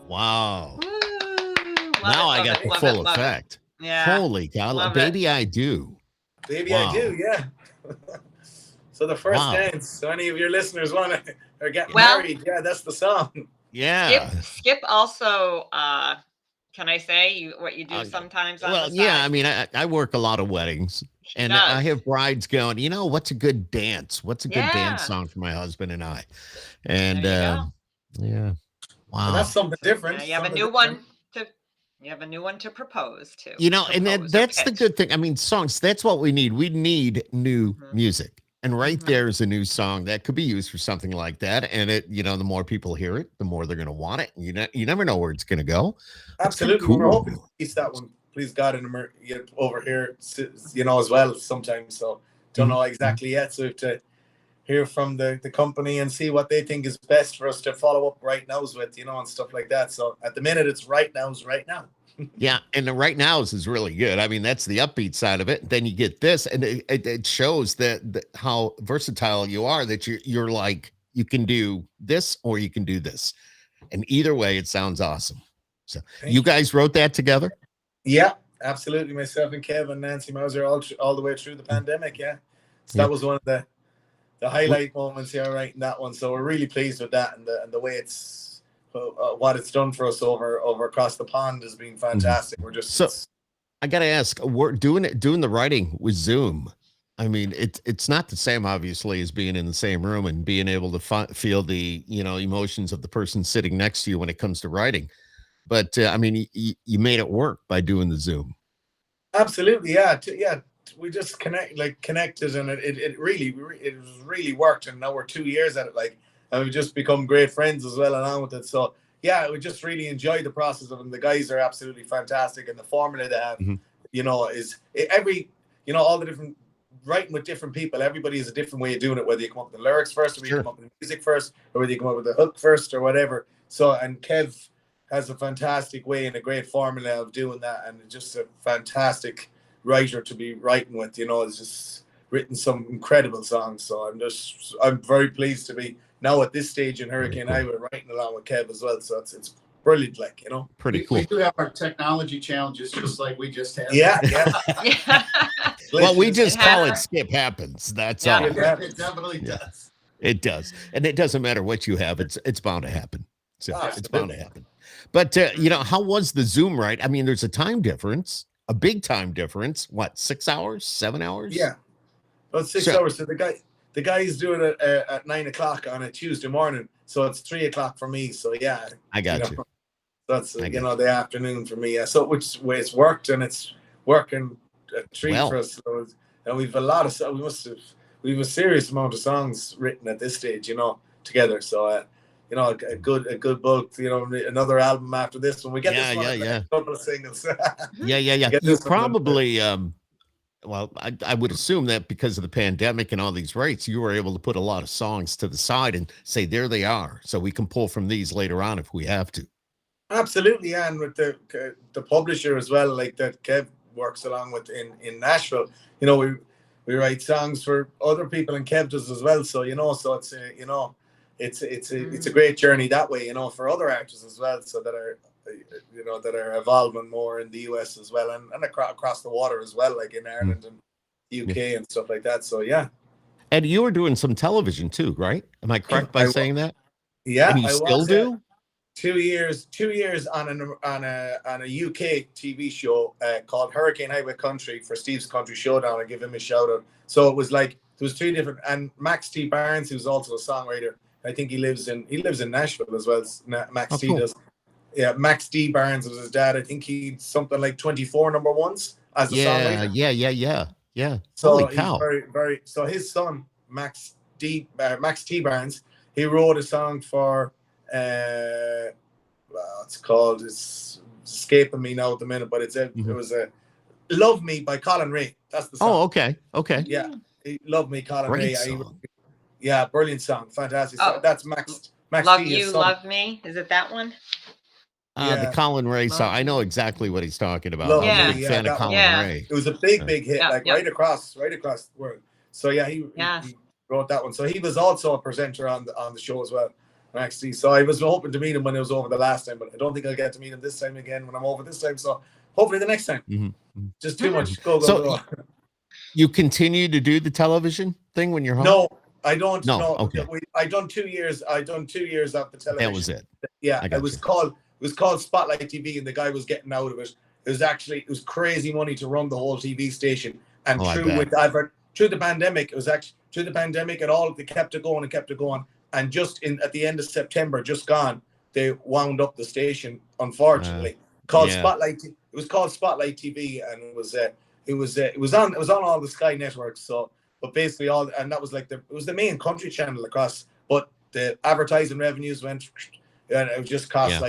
Wow. Woo. Now I Love got it, the love full it, love it. effect. Yeah. Holy cow. Love Baby, I do. Baby, Wow. I do, yeah. So the first Wow. dance, so any of your listeners want to or get Well- married, yeah, that's the song. Yeah. Skip also, can I say what you do Uh, sometimes on Well, the yeah, side? I mean, I work a lot of weddings, He and does. I have brides going, what's a good dance? What's a good dance Yeah. song for my husband and I? And There you go. yeah. Wow. And that's something different. Yeah, you have a something new different. one to propose to. And then Propose or that's the pitch. good thing. I mean, songs, that's what we need. We need new Mhm. music. And right Mhm. there is a new song that could be used for something like that. And it, the more people hear it, the more they're going to want it. You never know where it's going to go. That's kinda Absolutely. We're cool. hoping to release that one, please God, in over here, as well sometimes. So don't know exactly yet. So we have to hear from the company and see what they think is best for us to follow up right nows with, and stuff like that. So at the minute, it's right now's right now. Yeah, and the right nows is really good. I mean, that's the upbeat side of it. Then you get this, and it shows that how versatile you are. That you're like you can do this or you can do this, and either way, it sounds awesome. So you guys wrote that together? Yeah, absolutely. Myself and Kevin, Nancy Mauser, all the way through the pandemic. Yeah, so that was one of the highlight moments here, writing that one. So we're really pleased with that, and the way it's. What it's done for us over across the pond has been fantastic. We're just so. I gotta ask, we're doing the writing with Zoom. I mean, it's not the same, obviously, as being in the same room and being able to feel the emotions of the person sitting next to you when it comes to writing. But I mean, you made it work by doing the Zoom. Absolutely, yeah, we just connected, and it really worked. And now we're 2 years at it, and we've just become great friends as well along with it. So yeah, we just really enjoyed the process of it. And the guys are absolutely fantastic, and the formula they have, is all the different writing with different people. Everybody has a different way of doing it. Whether you come up with the lyrics first, or whether you come up with the music first, or whether you come up with the hook first, or whatever. So, and Kev has a fantastic way and a great formula of doing that, and just a fantastic writer to be writing with. It's just written some incredible songs. So I'm very pleased to be now at this stage in Hurricane Highway writing along with Kev as well. So it's brilliant, like, you know. Pretty cool. We do have our technology challenges, just like we just had. Yeah. Yeah. Well, we Glitches. just It call it happens. skip happens. That's Yeah. all. It definitely Yeah. does. It does, and it doesn't matter what you have. It's bound to happen. So it's bound to Absolutely. happen. But you know, how was the Zoom ride? I mean, there's a time difference, a big time difference. What, 6 hours, 7 hours? Yeah, about 6 So- hours. So the guy is doing it at 9 o'clock on a Tuesday morning, so it's 3 o'clock for me. So yeah, I got you. That's I you got know the afternoon for me. Yeah, so which way it's worked, and it's working a treat Well. for us. So, and we've a lot of we've a serious amount of songs written at this stage, you know, together. So you know, a good bulk. You know, another album after this when we get Yeah, this one. yeah. A couple of singles. Yeah. Get You this one done. probably well, I would assume that because of the pandemic and all these rates, you were able to put a lot of songs to the side and say, there they are. So we can pull from these later on if we have to. Absolutely, yeah, and with the publisher as well, like that Kev works along with in Nashville. You know, we write songs for other people, and Kev does as well. So you know, so it's you know, it's a great journey that way. You know, for other artists as well, so that are you know that are evolving more in the US as well, and across the water as well, like in Ireland and UK and stuff like that. So yeah, And you were doing some television too, right? Am I correct by I- saying that? yeah, And you I still was, do? 2 years on a UK TV show called Hurricane Highway Country for Steve's Country Showdown. I give him a shout out. So it was like there was 3 different, and Max T Barnes, who's also a songwriter. I think he lives in Nashville as well. Max T cool. does. Yeah, Max D Barnes was his dad. I think he something like 24 number ones as a songwriter. Yeah. So Holy he's cow. very. So his son Max T Barnes, he wrote a song for it's called. It's escaping me now at the minute, but it was a "Love Me" by Colin Ray. That's the song. Oh, okay. Yeah, "Love Me," Colin Great Ray. song. Yeah, brilliant song, fantastic. Oh. Song. That's Max. Love T, his You, son. Love Me. Is it that one? The Yeah. Colin Ray song. Love I know Me. exactly what he's talking about. Love I'm Yeah. a big Me, fan yeah, of that Colin one. Ray. It was a big hit, Yeah, like yeah. right across the world. So yeah, he wrote that one. So he was also a presenter on the show as well, Max T. So I was hoping to meet him when it was over the last time, but I don't think I'll get to meet him this time again when I'm over this time. So hopefully the next time. Mhm. Just too much. Go. So- You continue to do the television thing when you're home? No, I don't. No, No, okay. I done 2 years. I done 2 years of the television. That was it. Yeah, I got it was you. called Spotlight TV, and the guy was getting out of it. It was crazy money to run the whole TV station, and Oh, I bet. through the pandemic, it was actually through the pandemic and all. They kept it going, and just at the end of September, just gone, they wound up the station. Unfortunately, called yeah. Spotlight. It was called Spotlight TV, and it was on all the Sky networks. So, but basically that was like it was the main country channel across, but the advertising revenues went, and it just cost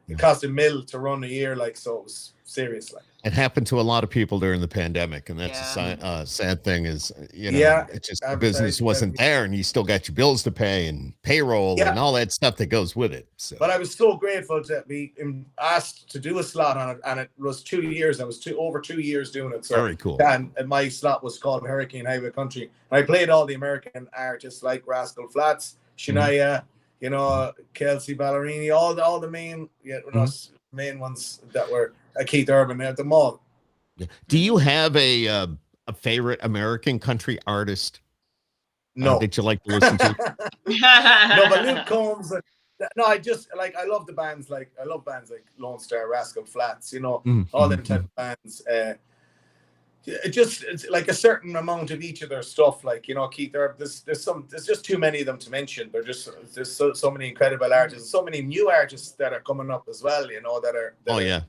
it cost $1 million to run a year, like, so it was serious, like. It happened to a lot of people during the pandemic, and that's a sad thing. Is it's just the business wasn't there, and you still got your bills to pay and payroll and all that stuff that goes with it. So. But I was so grateful to be asked to do a slot on it, and it was 2 years. I was over 2 years doing it. So, very cool. And my slot was called Hurricane Highway Country, and I played all the American artists like Rascal Flatts, Shania, Kelsey Ballerini, all the main, main ones that were Keith Urban at the mall. Do you have a favorite American country artist? No, that you like to listen to? no, but Luke Combs. No, I love the bands like Lone Star, Rascal Flatts, all them type of bands. It's like a certain amount of each of their stuff, like Keith Urban. There's just too many of them to mention. There's so many incredible artists, so many new artists that are coming up as well. That are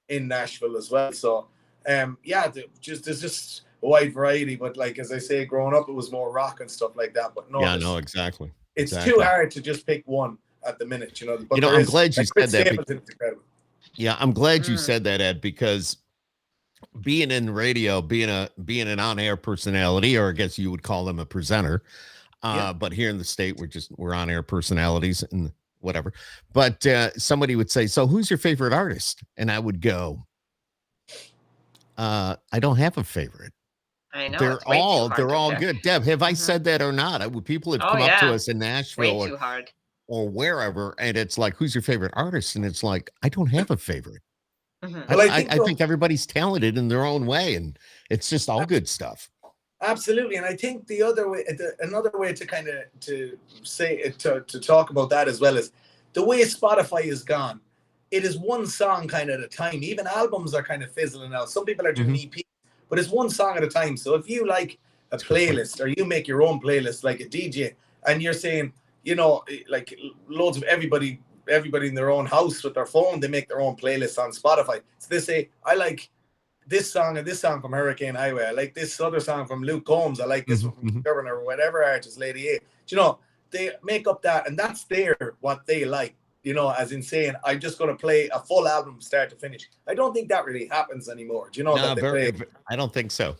in Nashville as well. So there's just a wide variety. But like as I say, growing up, it was more rock and stuff like that. But no, exactly. It's too hard to just pick one at the minute. But I'm glad you said that. It's incredible. Yeah, I'm glad you said that, Ed, because being in radio, being an on-air personality, or I guess you would call them a presenter, but here in the state, we're on-air personalities and whatever. But somebody would say, "So, who's your favorite artist?" And I would go, "I don't have a favorite. I know They're all good." Deb, have I said that or not? People have come up to us in Nashville. Way too hard. or wherever, and it's like, who's your favorite artist? And it's like, I don't have a favorite. Mhm. Well, I think everybody's talented in their own way, and it's just all good stuff. absolutely, and I think the other way, another way to kind of to say to talk about that as well is the way Spotify is gone. It is one song kind of at a time. Even albums are kind of fizzling out. Some people are doing Mhm. EP, but it's one song at a time. So if you like a That's a good point. playlist or you make your own playlist like a DJ, and you're saying, you know, like loads of everybody in their own house with their phone, they make their own playlist on Spotify. So they say, I like this song and this song from Hurricane Highway. I like this other song from Luke Combs. I like this one Mhm, from mhm. Kevin or whatever artist, Lady A. Do you know, they make up that, and that's what they like. You know, as in saying, I'm just going to play a full album start to finish. I don't think that really happens anymore. Do you know No, that they play I don't think so.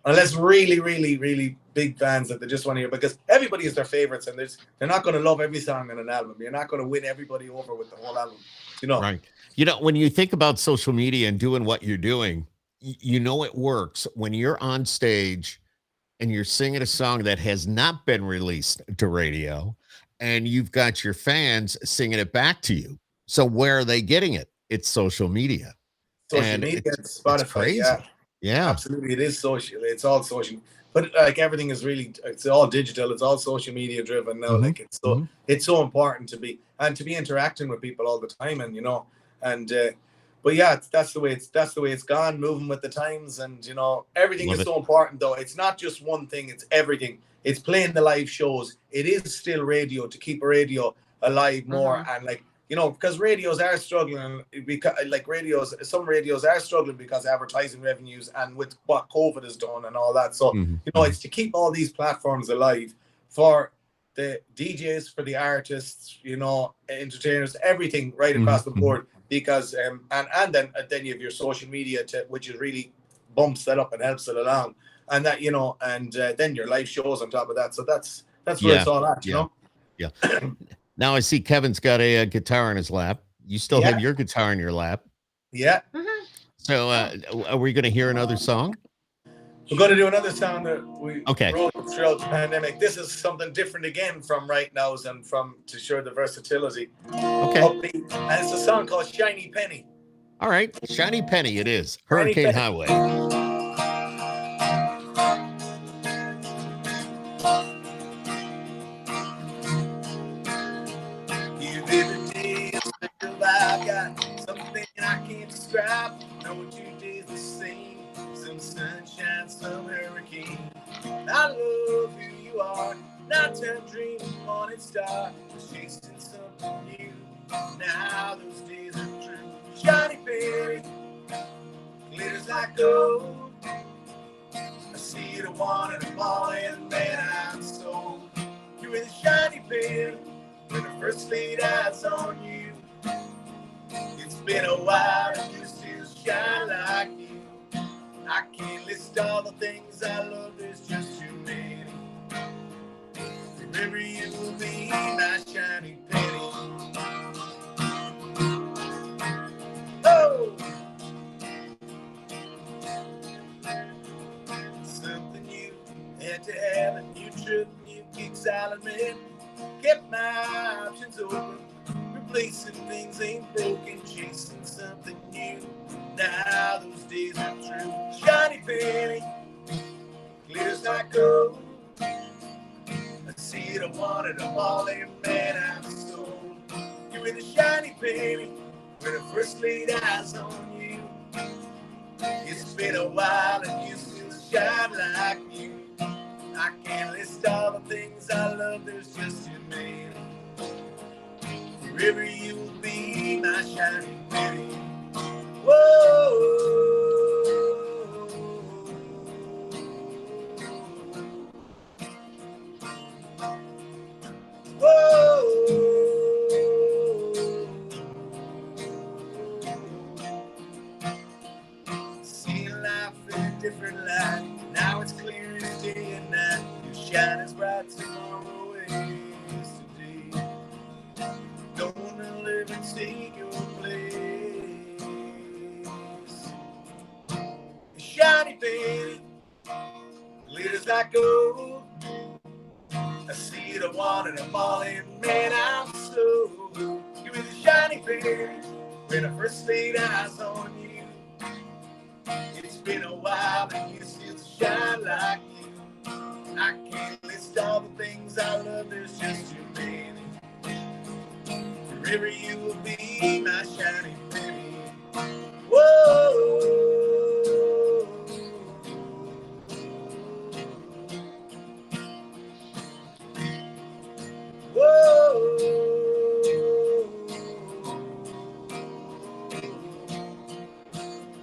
unless really, really, really big fans that they just want to hear, because everybody is their favorites, and they're not going to love every song on an album. You're not going to win everybody over with the whole album. You know, Right. You know, when you think about social media and doing what you're doing, you know it works when you're on stage and you're singing a song that has not been released to radio, and you've got your fans singing it back to you. So where are they getting it? It's social media, social and media, it's Spotify, yeah. crazy. Yeah. Absolutely, it is social. It's all social, but like everything is really, it's all digital. It's all social media driven now. Mhm, Like mhm. it's so important to be interacting with people all the time, and you know, and but yeah, that's the way it's gone, moving with the times, and you know, everything Love is it. so important. Though it's not just one thing; it's everything. It's playing the live shows. It is still radio to keep radio alive more, Mhm. and like you know, because radios are struggling, because like some radios are struggling because advertising revenues and with what COVID has done and all that. So, Mhm, you know, mhm. it's to keep all these platforms alive for the DJs, for the artists, you know, entertainers, everything right Mhm, across the mhm. board. Because and then you have your social media which is really bumps that up and helps it along, and that you know, and then your live shows on top of that. So that's where it's Yeah, all at, you yeah, know. yeah. Now I see Kevin's got a guitar in his lap. You still have Yeah, your guitar in your lap. yeah. Mhm. So, Oh, are we going to hear another song? We're going to do another song that we Okay. wrote throughout the pandemic. This is something different again from Right Nows and from to show the versatility. Okay. Upbeat. And it's a song called Shiny Penny. All right. Shiny Penny it is. Shiny Hurricane Penny. Highway. You every day is special. I've got something I can't describe. No 2 days the same. Some sunshine, some hurricane. I love who you are. Nighttime dream, morning star. Chasing something new. Now those days are true. Shiny penny, glitters like gold. I see it, I want it, I'm all in, man, I'm sold. You're the shiny penny when I first laid eyes on you. It's been a while and you still shine like you. I can't list all the things I love, there's just too many. Remember you will be my shiny penny. Oh! Something you had to have, a new trip, new kick salad man. Kept my options open, replacing things ain't broken, chasing something new. Now those days are true. Shiny penny, glitters like gold. I see it, I want it, I'm all in, man, I'm sold. You're in the shiny penny when I first laid eyes on you. It's been a while and you still shine like you. I can't list all the things I love, there's just too many. Forever you will be my shiny penny. Whoa. Seeing life in a different light. Now it's clear as day and night. You shine as bright tomorrow as today. Don't wanna live and take your place. Shiny penny, glitters like gold. I see it, I want it, I'm all in, man, I'm sold. year when I first laid eyes on you. It's been a while and you still shine like you. I can't list all the things I love, there's just too many. Forever you will be my shining penny. Whoa.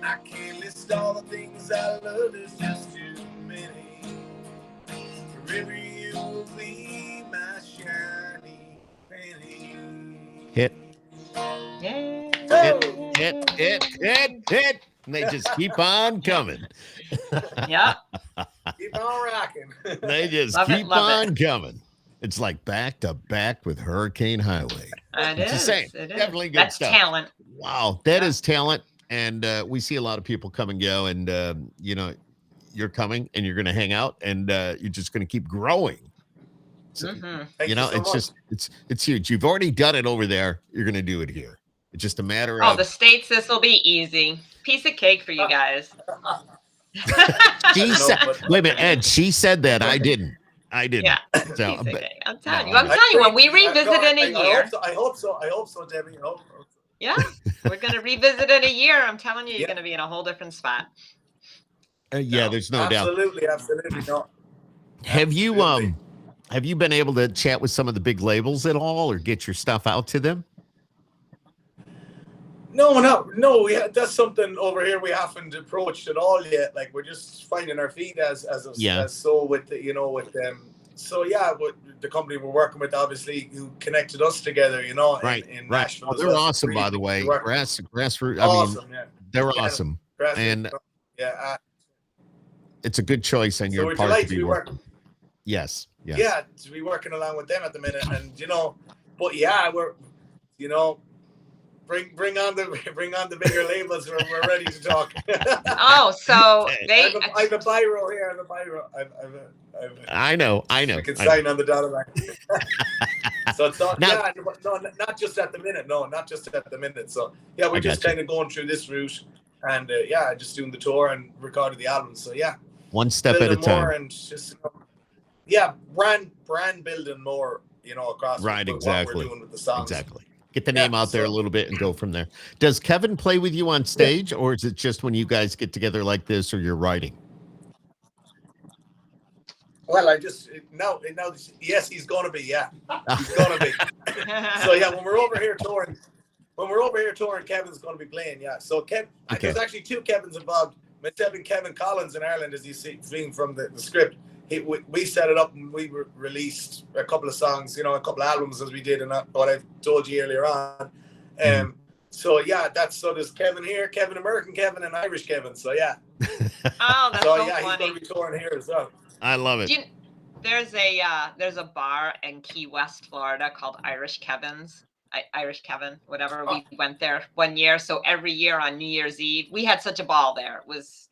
I can't list all the things I love, there's just too many. Forever you will be my shiny penny. Hit. Hit. And they just keep on coming. Yeah. Keep on rocking. They just keep on coming. It's like back to back with Hurricane Highway. It's insane. It is. Definitely good That's stuff. talent. Wow, that is talent. And we see a lot of people come and go, and you know, you're coming and you're going to hang out, and you're just going to keep growing. So, you know, it's huge. You've already done it over there. You're going to do it here. It's just a matter of the States. This will be easy. Piece of cake for you guys. She said, wait a minute, Ed. She said that. I didn't. Yeah. So, I'm telling you. When we revisit in a year. I hope so, Debbie. I hope so. Yeah, we're going to revisit in a year. I'm telling you, you're going to be in a whole different spot. Yeah, there's no doubt. Absolutely not. Have you been able to chat with some of the big labels at all, or get your stuff out to them? No. That's something over here we haven't approached at all yet. Like, we're just finding our feet as so with with them. So yeah, with the company we're working with, obviously, who connected us together, in Nashville. Oh, they're awesome, by the way. Grassroots. Awesome, they're awesome, and it's a good choice on your part to be working. Yes. Yeah, to be working along with them at the minute, and but yeah, we're bring on the bigger labels. We're ready to talk. So I have a biro here. I know. We can sign on the dotted line. So it's not. Not just at the minute. No, not just at the minute. So yeah, we're just kind of going through this route, and just doing the tour and recording the album. So yeah, one step at a time, and just brand building more. Across exactly. What we're doing with the songs. Exactly. Get the name out there a little bit and go from there. Does Kevin play with you on stage, or is it just when you guys get together like this, or you're writing? Well, yes, he's going to be. Yeah, he's going to be. So yeah, when we're over here touring, Kevin's going to be playing. Yeah. So there's actually two Kevins involved. Myself and Kevin Collins in Ireland, as you see from the script. We set it up and we released a couple of songs, a couple of albums as we did, and what I told you earlier on. So yeah, there's Kevin here, Kevin American Kevin, and Irish Kevin. So yeah. Oh, that's so funny. He's going to be touring here as well. I love it. There's a bar in Key West, Florida called Irish Kevin's. Irish Kevin, whatever. We went there one year. So every year on New Year's Eve, we had such a ball there. It was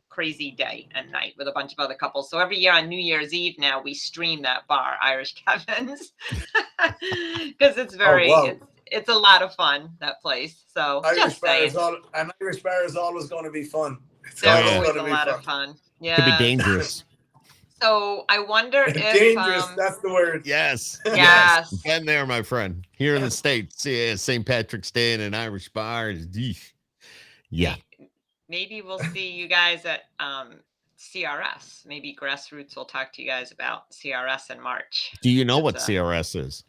crazy day and night with a bunch of other couples. So every year on New Year's Eve now we stream that bar, Irish Kevin's, because it's it's a lot of fun, that place. So Irish bar is always going to be fun. It's always a lot of fun. Yeah, could be dangerous. So I wonder if dangerous. That's the word. Yes. Been there, my friend. Here in the States, St. Patrick's Day in an Irish bar is yeah. Maybe we'll see you guys at CRS. Maybe Grassroots will talk to you guys about CRS in March. Do you know what CRS is?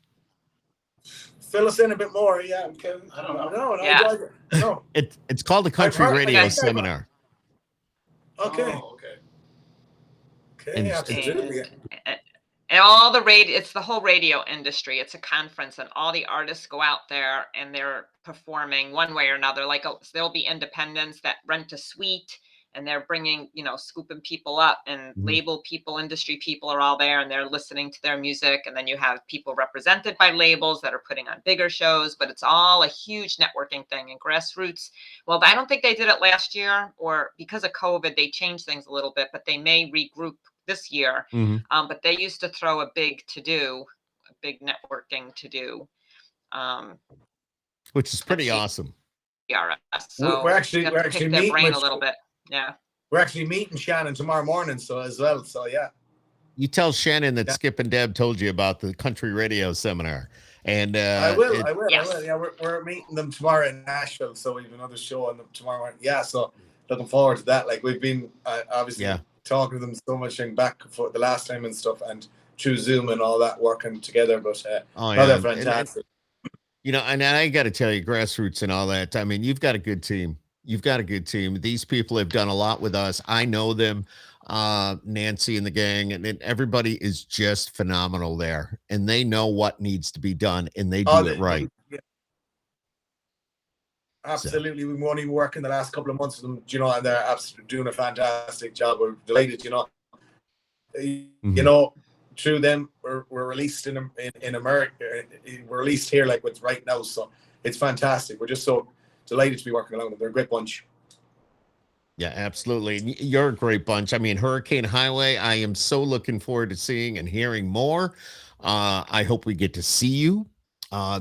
Fill us in a bit more. Yeah, Kevin. I don't know. No. It's called the Country Radio Seminar. Okay. Okay. Absolutely. And all the it's the whole radio industry. It's a conference, and all the artists go out there and they're performing one way or another. Like there'll be independents that rent a suite and they're bringing, scooping people up, and label people, industry people are all there and they're listening to their music. And then you have people represented by labels that are putting on bigger shows, but it's all a huge networking thing. And Grassroots, well, I don't think they did it last year, or because of COVID, they changed things a little bit, but they may regroup this year. But they used to throw a big networking to do which is pretty That's awesome. PRS. So We're actually you have to pick their meeting brain with, a little bit. Yeah. we're actually meeting Shannon tomorrow morning, so as well. So yeah. You tell Shannon that Yeah. Skip and Deb told you about the country radio seminar. And I will. Yes. Yeah, we're meeting them tomorrow in Nashville, so we have another show on them tomorrow morning. Yeah, so looking forward to that. Like we've been obviously talking to them so much and back for the last time and stuff, and through Zoom and all that working together. But they're fantastic. And I got to tell you, Grassroots and all that. I mean, you've got a good team. You've got a good team. These people have done a lot with us. I know them, Nancy and the gang, and everybody is just phenomenal there. And they know what needs to be done, and they do it right. Yeah. Absolutely. We've only been working the last couple of months with them, and they're absolutely doing a fantastic job. We're delighted, through them, we're released in America. We're released here like with right now, so it's fantastic. We're just so delighted to be working along with them. They're a great bunch. Yeah, absolutely. You're a great bunch. I mean, Hurricane Highway, I am so looking forward to seeing and hearing more. I hope we get to see you.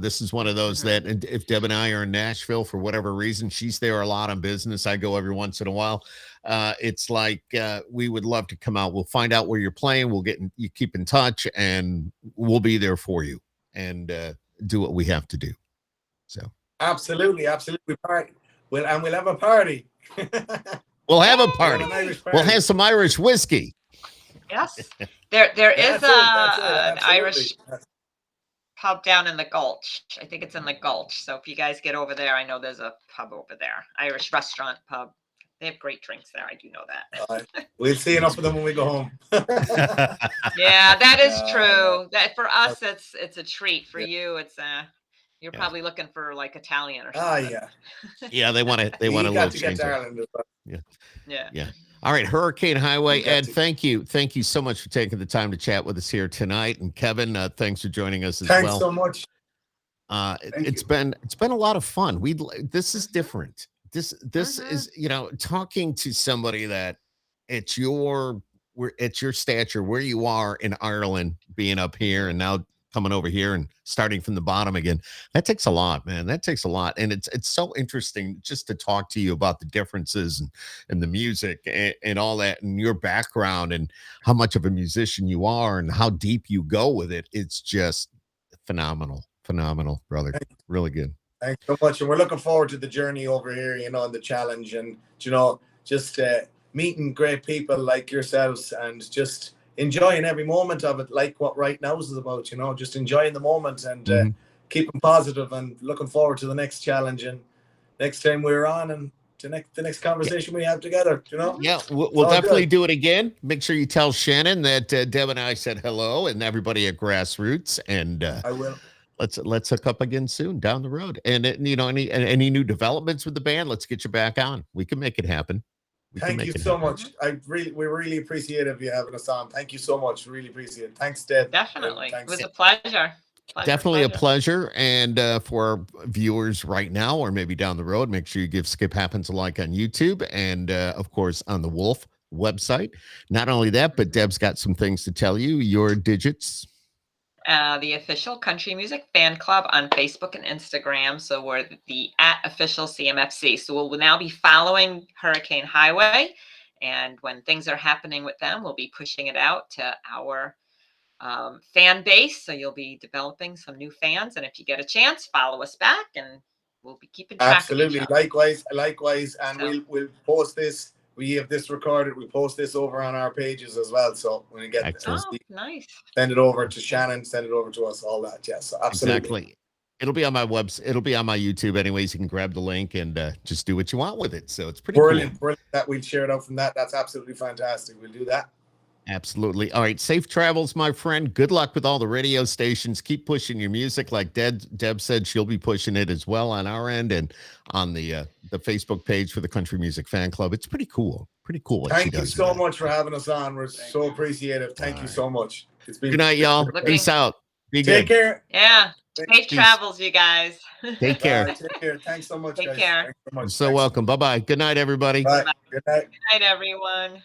This is one of those that if Deb and I are in Nashville for whatever reason, she's there a lot on business. I go every once in a while. It's like we would love to come out. We'll find out where you're playing. You keep in touch, and we'll be there for you and do what we have to do. So absolutely party. We'll have a party. We'll have a party. We'll have some Irish whiskey. Yes, there is an Irish pub down in the Gulch. I think it's in the Gulch. So if you guys get over there, I know there's a pub over there, Irish restaurant pub. They have great drinks there. I do know that. We'll see enough of them when we go home. Yeah, that is true. That for us, it's a treat. For you, it's you're probably looking for like Italian or something. Yeah. Yeah, they want to little change. Yeah. All right, Hurricane Highway. Ed, thank you so much for taking the time to chat with us here tonight. And Kevin, thanks for joining us as well. Thanks so much. It's been a lot of fun. This is different. This is talking to somebody that at your stature, where you are in Ireland, being up here and now coming over here and starting from the bottom again. That takes a lot, man. That takes a lot. And it's so interesting just to talk to you about the differences and the music and all that and your background and how much of a musician you are and how deep you go with it. It's just phenomenal, brother. Really good. Thanks so much. And we're looking forward to the journey over here, and the challenge and, just meeting great people like yourselves and just enjoying every moment of it, like what Right Now is about, just enjoying the moment and keeping positive and looking forward to the next challenge and next time we're on and the next conversation we have together, Yeah, we'll definitely do it again. Make sure you tell Shannon that Deb and I said hello and everybody at Grassroots, and I will. Let's hook up again soon down the road. And any new developments with the band, let's get you back on. We can make it happen. Thank you so much. We really appreciate you having us on. Thank you so much. Really appreciate it. Thanks, Deb. Definitely. It was a pleasure. Definitely a pleasure. And for our viewers right now, or maybe down the road, make sure you give Skip Happens a like on YouTube and, of course, on the Wolf website. Not only that, but Deb's got some things to tell you. Your digits. The official Country Music Fan Club on Facebook and Instagram. So we're the @official CMFC. So we'll now be following Hurricane Highway. And when things are happening with them, we'll be pushing it out to our fan base. So you'll be developing some new fans. And if you get a chance, follow us back and we'll be keeping track. Absolutely. Of each other. Likewise. And we'll post this. We have this recorded. We post this over on our pages as well. So when you get this, nice. Send it over to Shannon. Send it over to us. All that. Yes, so absolutely. Exactly. It'll be on my website. It'll be on my YouTube. Anyways, you can grab the link and just do what you want with it. So it's pretty brilliant. Cool. Brilliant. That we'll share it out from that. That's absolutely fantastic. We'll do that. Absolutely. All right. Safe travels, my friend. Good luck with all the radio stations. Keep pushing your music. Like Deb said, she'll be pushing it as well on our end and on the Facebook page for the Country Music Fan Club. It's pretty cool. Pretty cool. What Thank you so much for having us on. We're so appreciative. Thank you so much. It's been good night, y'all. Peace out. Be good. Take care. Yeah. Safe travels, you guys. Take care. Take care. Thanks so much. Take guys. care. Thanks so much. You're so welcome. Bye-bye. Good night, everybody. Bye. Good night. Good night, everyone.